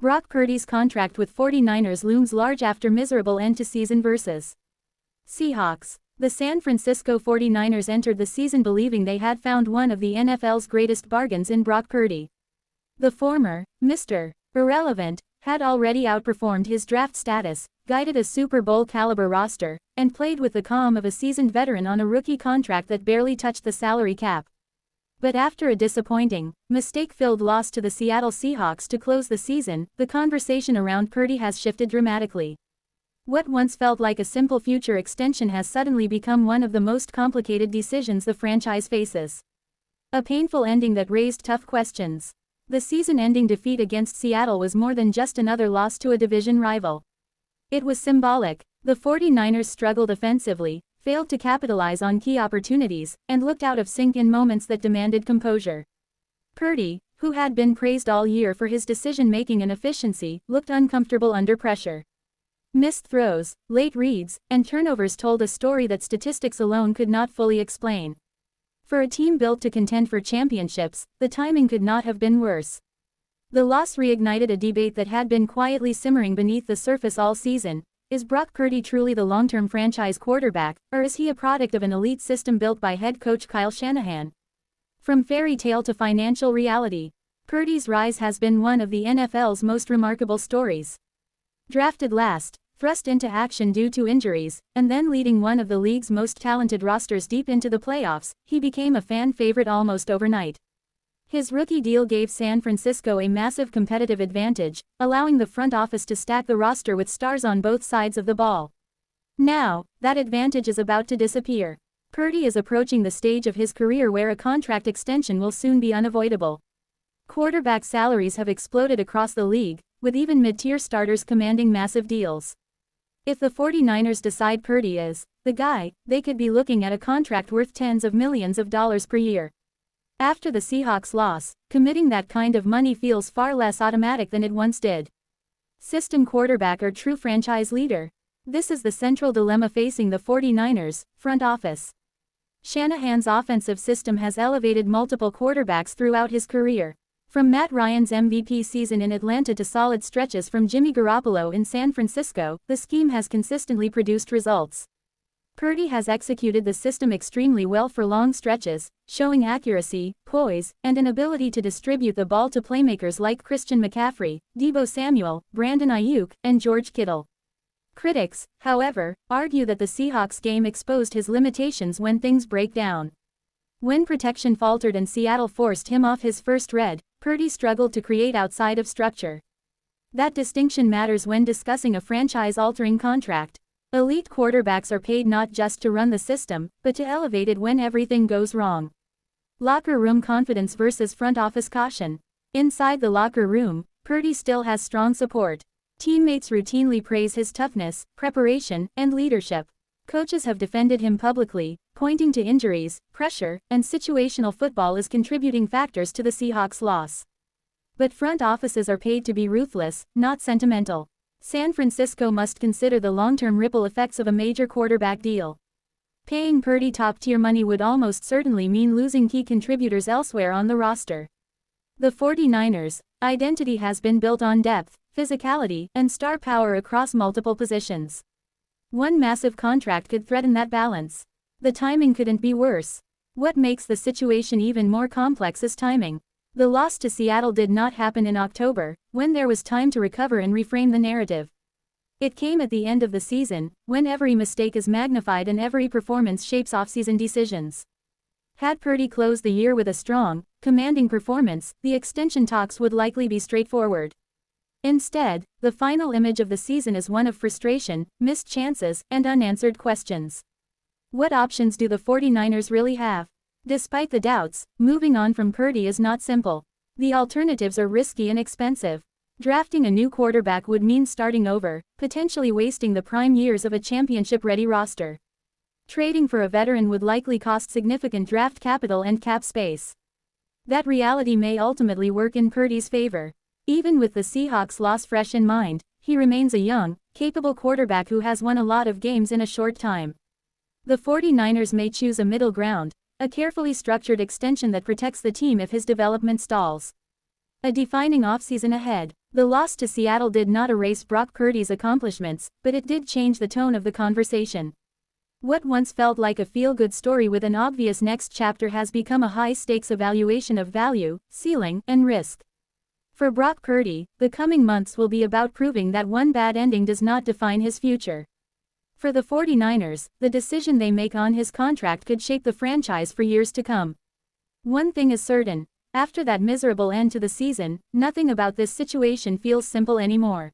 Brock Purdy's contract with 49ers looms large after miserable end to season versus Seahawks. The San Francisco 49ers entered the season believing they had found one of the NFL's greatest bargains in Brock Purdy. The former, Mr. Irrelevant, had already outperformed his draft status, guided a Super Bowl-caliber roster, and played with the calm of a seasoned veteran on a rookie contract that barely touched the salary cap. But after a disappointing, mistake-filled loss to the Seattle Seahawks to close the season, the conversation around Purdy has shifted dramatically. What once felt like a simple future extension has suddenly become one of the most complicated decisions the franchise faces. A painful ending that raised tough questions. The season-ending defeat against Seattle was more than just another loss to a division rival. It was symbolic. The 49ers struggled offensively, failed to capitalize on key opportunities, and looked out of sync in moments that demanded composure. Purdy, who had been praised all year for his decision-making and efficiency, looked uncomfortable under pressure. Missed throws, late reads, and turnovers told a story that statistics alone could not fully explain. For a team built to contend for championships, the timing could not have been worse. The loss reignited a debate that had been quietly simmering beneath the surface all season. Is Brock Purdy truly the long-term franchise quarterback, or is he a product of an elite system built by head coach Kyle Shanahan? From fairy tale to financial reality, Purdy's rise has been one of the NFL's most remarkable stories. Drafted last, thrust into action due to injuries, and then leading one of the league's most talented rosters deep into the playoffs, he became a fan favorite almost overnight. His rookie deal gave San Francisco a massive competitive advantage, allowing the front office to stack the roster with stars on both sides of the ball. Now, that advantage is about to disappear. Purdy is approaching the stage of his career where a contract extension will soon be unavoidable. Quarterback salaries have exploded across the league, with even mid-tier starters commanding massive deals. If the 49ers decide Purdy is the guy, they could be looking at a contract worth tens of millions of dollars per year. After the Seahawks loss, committing that kind of money feels far less automatic than it once did. System quarterback or true franchise leader? This is the central dilemma facing the 49ers front office. Shanahan's offensive system has elevated multiple quarterbacks throughout his career. From Matt Ryan's MVP season in Atlanta to solid stretches from Jimmy Garoppolo in San Francisco, the scheme has consistently produced results. Purdy has executed the system extremely well for long stretches, showing accuracy, poise, and an ability to distribute the ball to playmakers like Christian McCaffrey, Deebo Samuel, Brandon Ayuk, and George Kittle. Critics, however, argue that the Seahawks game exposed his limitations when things break down. When protection faltered and Seattle forced him off his first read, Purdy struggled to create outside of structure. That distinction matters when discussing a franchise-altering contract. Elite quarterbacks are paid not just to run the system, but to elevate it when everything goes wrong. Locker room confidence versus front office caution. Inside the locker room, Purdy still has strong support. Teammates routinely praise his toughness, preparation, and leadership. Coaches have defended him publicly, pointing to injuries, pressure, and situational football as contributing factors to the Seahawks' loss. But front offices are paid to be ruthless, not sentimental. San Francisco must consider the long-term ripple effects of a major quarterback deal. Paying Purdy top-tier money would almost certainly mean losing key contributors elsewhere on the roster. The 49ers' identity has been built on depth, physicality, and star power across multiple positions. One massive contract could threaten that balance. The timing couldn't be worse. What makes the situation even more complex is timing. The loss to Seattle did not happen in October, when there was time to recover and reframe the narrative. It came at the end of the season, when every mistake is magnified and every performance shapes offseason decisions. Had Purdy closed the year with a strong, commanding performance, the extension talks would likely be straightforward. Instead, the final image of the season is one of frustration, missed chances, and unanswered questions. What options do the 49ers really have? Despite the doubts, moving on from Purdy is not simple. The alternatives are risky and expensive. Drafting a new quarterback would mean starting over, potentially wasting the prime years of a championship-ready roster. Trading for a veteran would likely cost significant draft capital and cap space. That reality may ultimately work in Purdy's favor. Even with the Seahawks' loss fresh in mind, he remains a young, capable quarterback who has won a lot of games in a short time. The 49ers may choose a middle ground, a carefully structured extension that protects the team if his development stalls. A defining offseason ahead. The loss to Seattle did not erase Brock Purdy's accomplishments, but it did change the tone of the conversation. What once felt like a feel-good story with an obvious next chapter has become a high-stakes evaluation of value, ceiling, and risk. For Brock Purdy, the coming months will be about proving that one bad ending does not define his future. For the 49ers, the decision they make on his contract could shape the franchise for years to come. One thing is certain. After that miserable end to the season, nothing about this situation feels simple anymore.